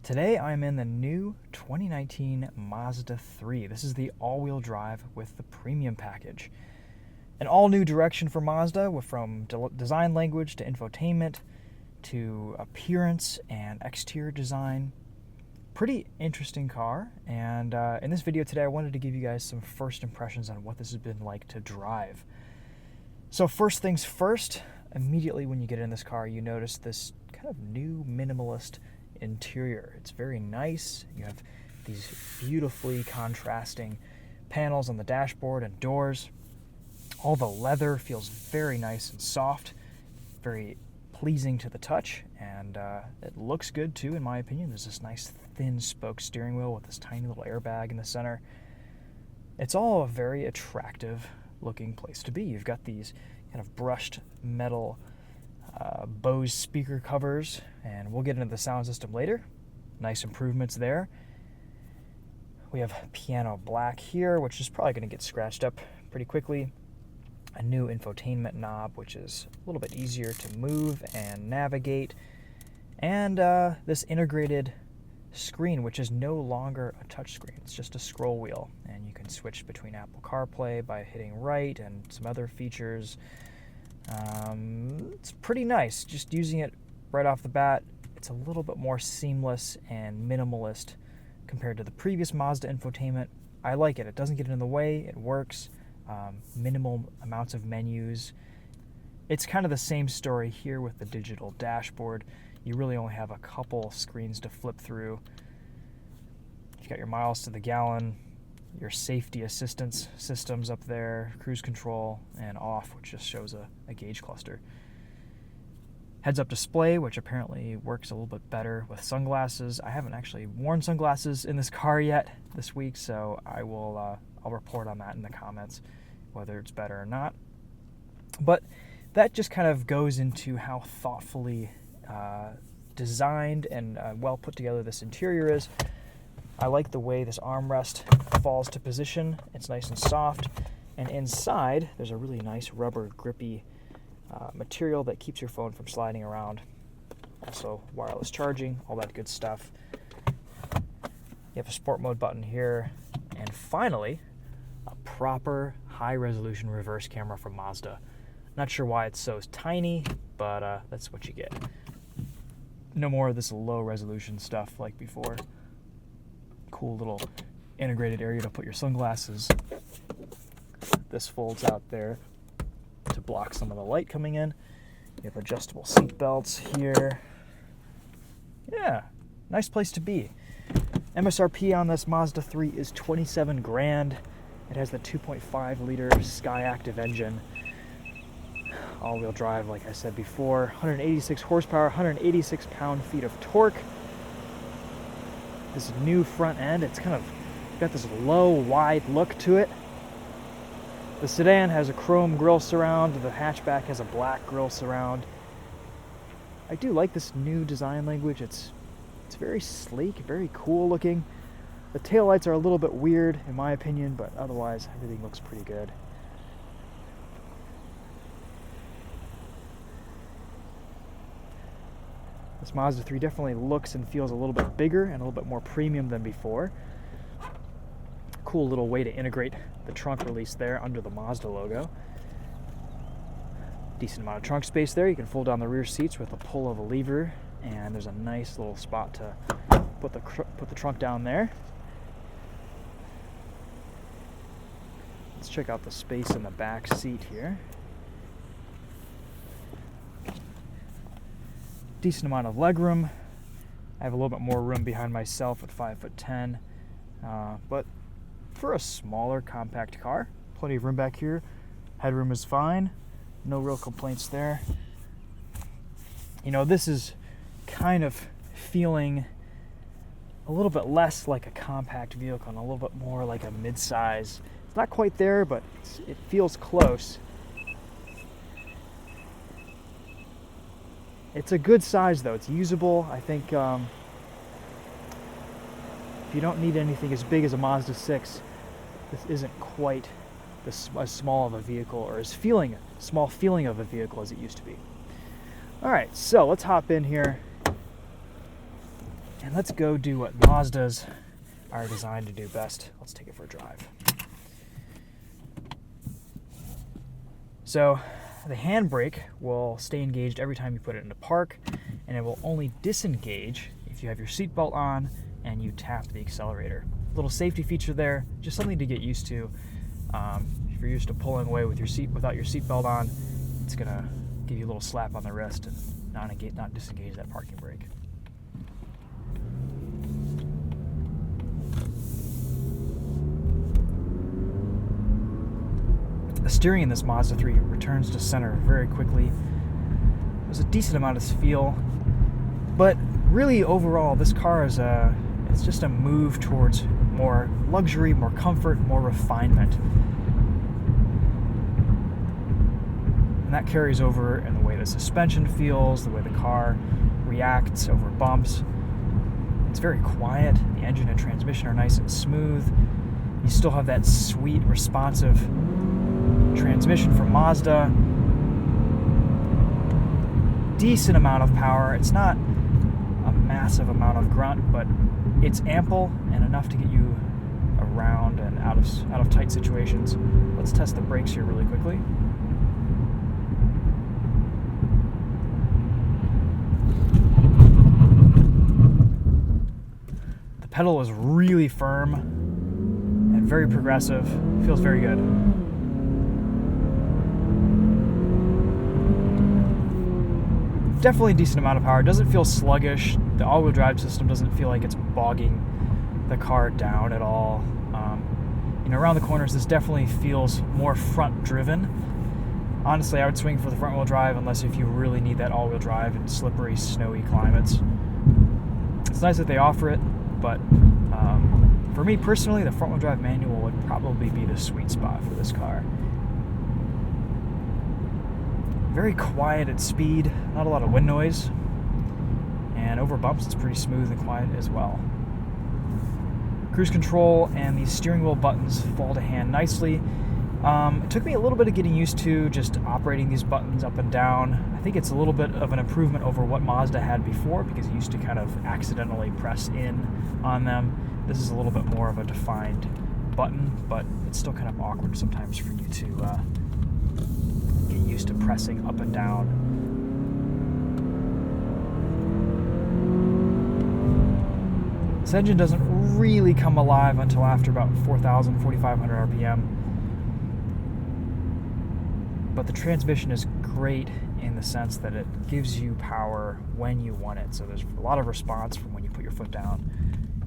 Today I'm in the new 2019 Mazda 3. This is the all-wheel drive with the premium package. An all-new direction for Mazda, from design language to infotainment to appearance and exterior design. Pretty interesting car, and in this video today I wanted to give you guys some first impressions on what this has been like to drive. So first things first, immediately when you get in this car you notice this kind of new minimalist interior. It's very nice. You have these beautifully contrasting panels on the dashboard and doors. All the leather feels very nice and soft, very pleasing to the touch, and it looks good too, in my opinion. There's this nice thin spoke steering wheel with this tiny little airbag in the center. It's all a very attractive looking place to be. You've got these kind of brushed metal Bose speaker covers, and we'll get into the sound system later. Nice improvements there. We have piano black here, which is probably going to get scratched up pretty quickly. A new infotainment knob, which is a little bit easier to move and navigate. And this integrated screen, which is no longer a touchscreen. It's just a scroll wheel, and you can switch between Apple CarPlay by hitting right and some other features. It's pretty nice. Just using it right off the bat, it's a little bit more seamless and minimalist compared to the previous Mazda infotainment. I like it. It doesn't get in the way. It works. Minimal amounts of menus. It's kind of the same story here with the digital dashboard. You really only have a couple screens to flip through. You've got your miles to the gallon, your safety assistance systems up there, cruise control, and off, which just shows a gauge cluster. Heads-up display, which apparently works a little bit better with sunglasses. I haven't actually worn sunglasses in this car yet this week, so I'll report on that in the comments, whether it's better or not. But that just kind of goes into how thoughtfully designed and well put together this interior is. I like the way this armrest falls to position. It's nice and soft. And inside, there's a really nice rubber grippy material that keeps your phone from sliding around. Also, wireless charging, all that good stuff. You have a sport mode button here. And finally, a proper high-resolution reverse camera from Mazda. Not sure why it's so tiny, but that's what you get. No more of this low-resolution stuff like before. Cool little integrated area to put your sunglasses. This folds out there to block some of the light coming in. You have adjustable seat belts here. Yeah, nice place to be. MSRP on this Mazda 3 is $27 grand. It has the 2.5 liter Skyactiv engine. All-wheel drive, like I said before. 186 horsepower, 186 pound-feet of torque. This new front end, it's kind of got this low, wide look to it. The sedan has a chrome grille surround. The hatchback has a black grille surround. I do like this new design language. It's very sleek, very cool looking. The taillights are a little bit weird in my opinion, but otherwise everything looks pretty good. This Mazda 3 definitely looks and feels a little bit bigger and a little bit more premium than before. Cool little way to integrate the trunk release there under the Mazda logo. Decent amount of trunk space there. You can fold down the rear seats with a pull of a lever, and there's a nice little spot to put the trunk down there. Let's check out the space in the back seat here. Decent amount of legroom. I have a little bit more room behind myself at 5'10", but for a smaller compact car, plenty of room back here. Headroom is fine. No real complaints there. You know, this is kind of feeling a little bit less like a compact vehicle and a little bit more like a mid-size. It's not quite there, but it feels close. It's a good size though. It's usable. I think if you don't need anything as big as a Mazda 6, this isn't quite as small of a vehicle, or small feeling of a vehicle as it used to be. All right, so let's hop in here and let's go do what Mazdas are designed to do best. Let's take it for a drive. So the handbrake will stay engaged every time you put it into park, and it will only disengage if you have your seatbelt on and you tap the accelerator. Little safety feature there, just something to get used to. If you're used to pulling away with without your seatbelt on, it's gonna give you a little slap on the wrist and not disengage that parking brake. The steering in this Mazda 3 returns to center very quickly. There's a decent amount of feel, but really overall this car is it's just a move towards more luxury, more comfort, more refinement. And that carries over in the way the suspension feels, the way the car reacts over bumps. It's very quiet. The engine and transmission are nice and smooth. You still have that sweet, responsive transmission from Mazda. Decent amount of power. It's not a massive amount of grunt, but it's ample and enough to get you around and out of tight situations. Let's test the brakes here really quickly. The pedal is really firm and very progressive. Feels very good. Definitely a decent amount of power. It doesn't feel sluggish. The all-wheel drive system doesn't feel like it's bogging the car down at all. Around the corners, this definitely feels more front-driven. Honestly, I would swing for the front-wheel drive unless if you really need that all-wheel drive in slippery, snowy climates. It's nice that they offer it, but for me personally, the front-wheel drive manual would probably be the sweet spot for this car. Very quiet at speed, not a lot of wind noise, and over bumps it's pretty smooth and quiet as well. Cruise control and these steering wheel buttons fall to hand nicely. It took me a little bit of getting used to just operating these buttons up and down. I think it's a little bit of an improvement over what Mazda had before, because it used to kind of accidentally press in on them. This is a little bit more of a defined button, but it's still kind of awkward sometimes for you to get used to pressing up and down. This engine doesn't really come alive until after about 4,000, 4,500 RPM. But the transmission is great in the sense that it gives you power when you want it. So there's a lot of response from when you put your foot down.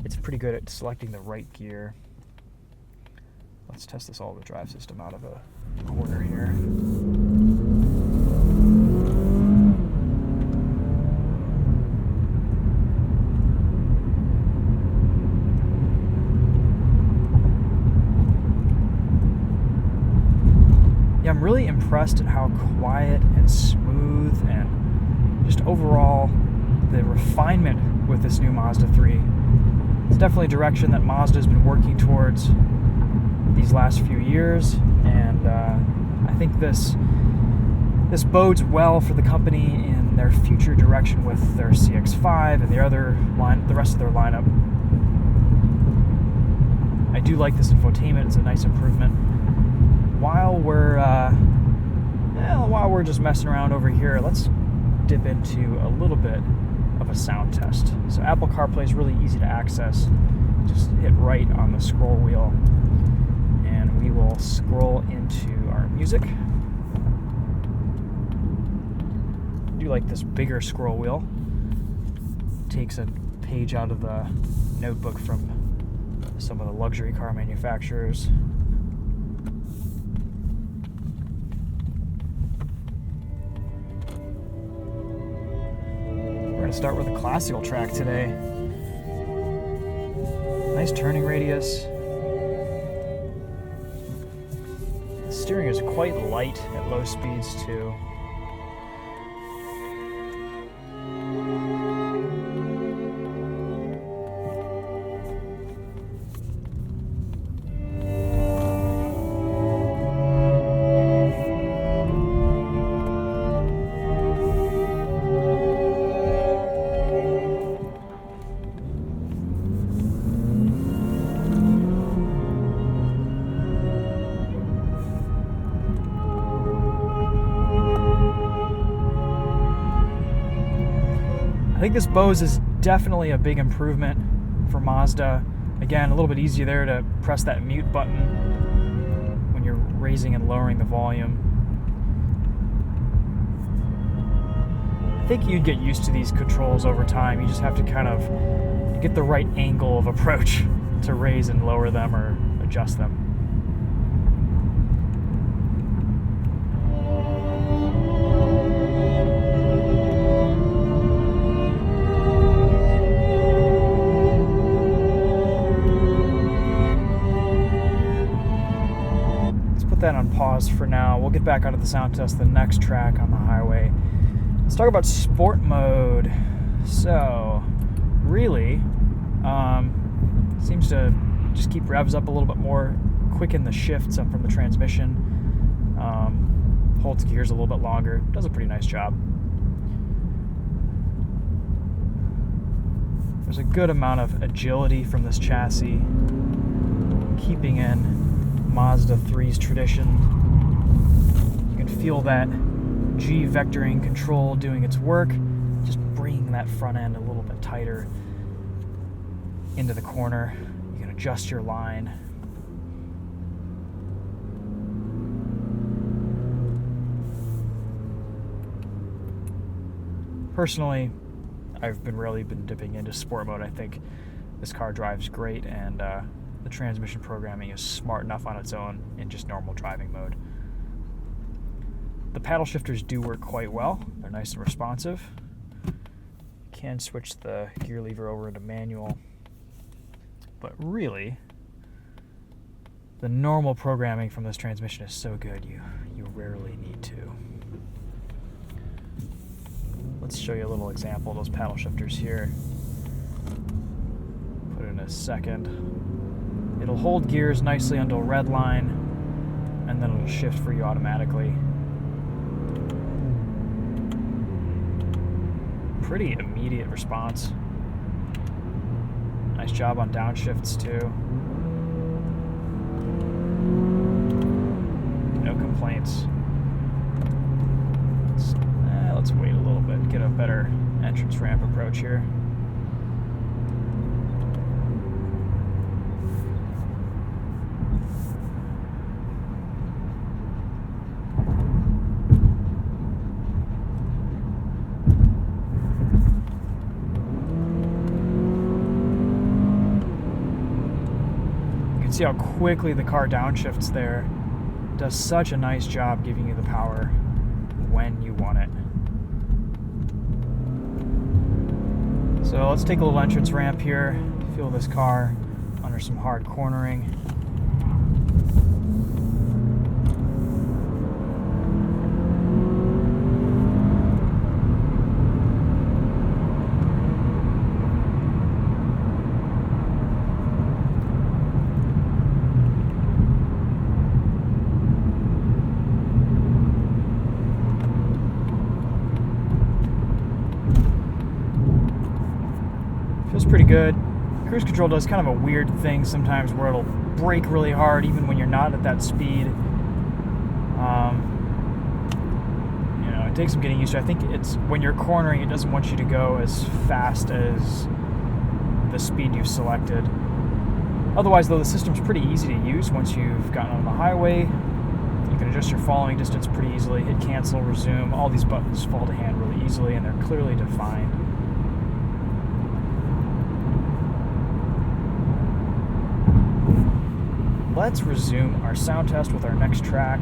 It's pretty good at selecting the right gear. Let's test this all-wheel drive system out of a corner here. Yeah, I'm really impressed at how quiet and smooth and just overall the refinement with this new Mazda 3. It's definitely a direction that Mazda has been working towards these last few years, and I think this bodes well for the company in their future direction with their CX-5 and the rest of their lineup. I do like this infotainment. It's a nice improvement. While we're just messing around over here, let's dip into a little bit of a sound test. So Apple CarPlay is really easy to access. Just hit right on the scroll wheel, and we will scroll into our music. I do like this bigger scroll wheel. Takes a page out of the notebook from some of the luxury car manufacturers. Start with a classical track today. Nice turning radius. The steering is quite light at low speeds too. think this Bose is definitely a big improvement for Mazda. Again, a little bit easier there to press that mute button when you're raising and lowering the volume. I think you'd get used to these controls over time. You just have to kind of get the right angle of approach to raise and lower them or adjust them. Let's put that on pause for now. We'll get back onto the sound test, the next track on the highway. Let's talk about sport mode. So, really, seems to just keep revs up a little bit more, quicken the shifts up from the transmission, holds gears a little bit longer, does a pretty nice job. There's a good amount of agility from this chassis, keeping in Mazda 3's tradition. You can feel that G vectoring control doing its work, just bringing that front end a little bit tighter into the corner. You can adjust your line. Personally, I've really been dipping into sport mode. I think this car drives great, and the transmission programming is smart enough on its own in just normal driving mode. The paddle shifters do work quite well. They're nice and responsive. You can switch the gear lever over into manual. But really, the normal programming from this transmission is so good, you rarely need to. Let's show you a little example of those paddle shifters here. Put in a second. It'll hold gears nicely until red line, and then it'll shift for you automatically. Pretty immediate response. Nice job on downshifts too. No complaints. Let's wait a little bit, get a better entrance ramp approach here. See how quickly the car downshifts there. Does such a nice job giving you the power when you want it. So let's take a little entrance ramp here, feel this car under some hard cornering. Feels pretty good. Cruise control does kind of a weird thing sometimes where it'll brake really hard even when you're not at that speed. It takes some getting used to. I think it's when you're cornering, it doesn't want you to go as fast as the speed you've selected. Otherwise, though, the system's pretty easy to use once you've gotten on the highway. You can adjust your following distance pretty easily, hit cancel, resume. All these buttons fall to hand really easily, and they're clearly defined. Let's resume our sound test with our next track.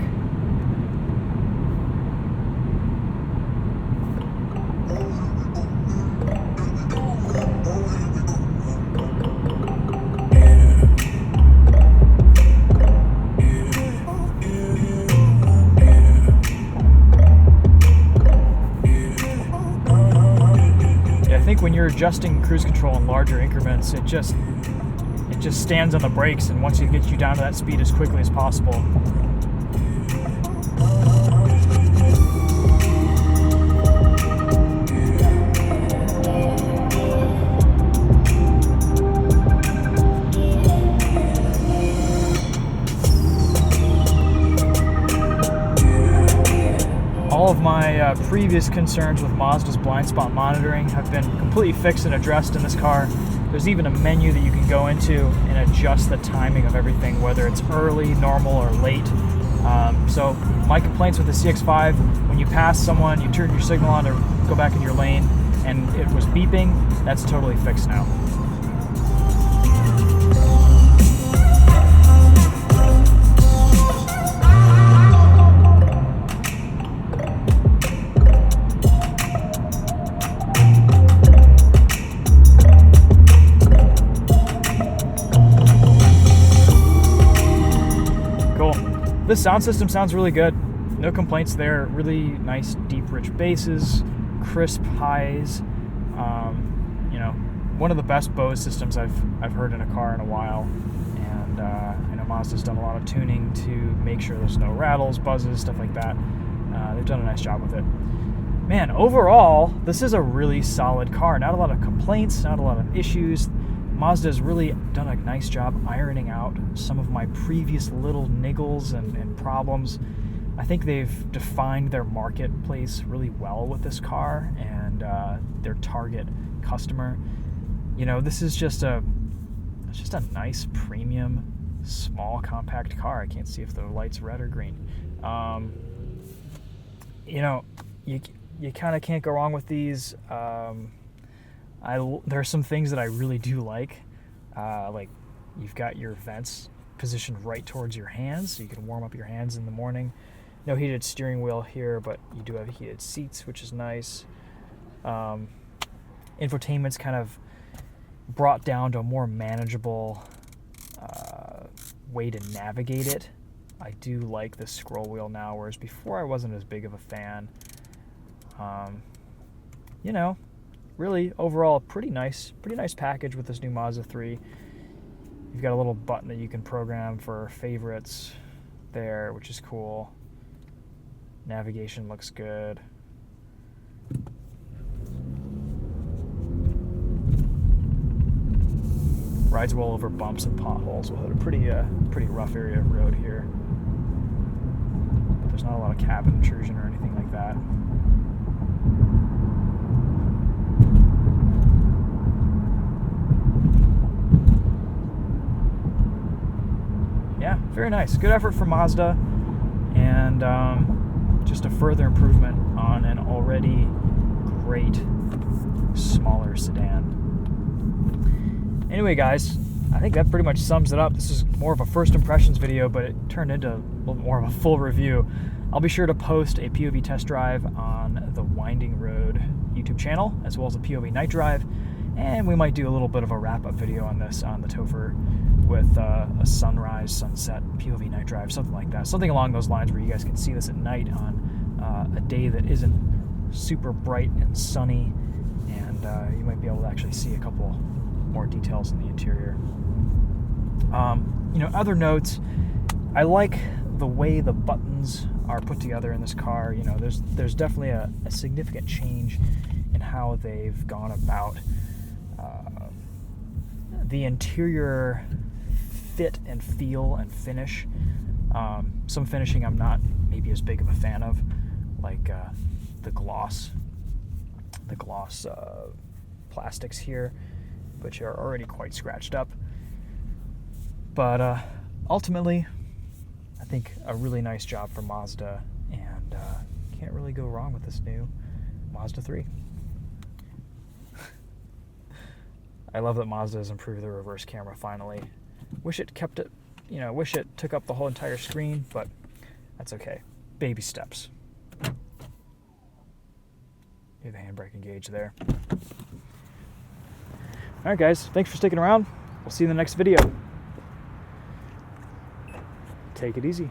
Yeah, I think when you're adjusting cruise control in larger increments, it just stands on the brakes and wants to get you down to that speed as quickly as possible. All all of my previous concerns with Mazda's blind spot monitoring have been completely fixed and addressed in this car. There's even a menu that you can go into and adjust the timing of everything, whether it's early, normal, or late. So my complaints with the CX-5, when you pass someone, you turn your signal on to go back in your lane, and it was beeping, that's totally fixed now. The sound system sounds really good. No complaints there. Really nice, deep, rich basses, crisp highs. One of the best Bose systems I've heard in a car in a while. And I know Mazda's done a lot of tuning to make sure there's no rattles, buzzes, stuff like that. They've done a nice job with it. Man, overall, this is a really solid car. Not a lot of complaints, not a lot of issues. Mazda's really done a nice job ironing out some of my previous little niggles and problems. I think they've defined their marketplace really well with this car and their target customer. This is just a nice premium, small, compact car. I can't see if the light's red or green. You kind of can't go wrong with these. There are some things that I really do like you've got your vents positioned right towards your hands, so you can warm up your hands in the morning. No heated steering wheel here, but you do have heated seats, which is nice. Infotainment's kind of brought down to a more manageable way to navigate it. I do like the scroll wheel now, whereas before I wasn't as big of a fan. Really, overall, pretty nice package with this new Mazda 3. You've got a little button that you can program for favorites there, which is cool. Navigation looks good. Rides well over bumps and potholes. We'll hit a pretty rough area of road here. But there's not a lot of cabin intrusion or anything like that. Yeah, very nice. Good effort from Mazda, and just a further improvement on an already great smaller sedan. Anyway, guys, I think that pretty much sums it up. This is more of a first impressions video, but it turned into a little more of a full review. I'll be sure to post a POV test drive on the Winding Road YouTube channel, as well as a POV night drive, and we might do a little bit of a wrap-up video on this on the Topher with a sunrise, sunset, POV night drive, something like that. Something along those lines where you guys can see this at night on a day that isn't super bright and sunny, and you might be able to actually see a couple more details in the interior. Other notes, I like the way the buttons are put together in this car. There's definitely a significant change in how they've gone about the interior fit and feel and finish. Some finishing I'm not maybe as big of a fan of, like the gloss plastics here, which are already quite scratched up. But ultimately, I think a really nice job from Mazda, and can't really go wrong with this new Mazda 3. I love that Mazda has improved the reverse camera finally. Wish it kept it, wish it took up the whole entire screen, but that's okay. Baby steps. Hear the handbrake engage there. Alright guys, thanks for sticking around. We'll see you in the next video. Take it easy.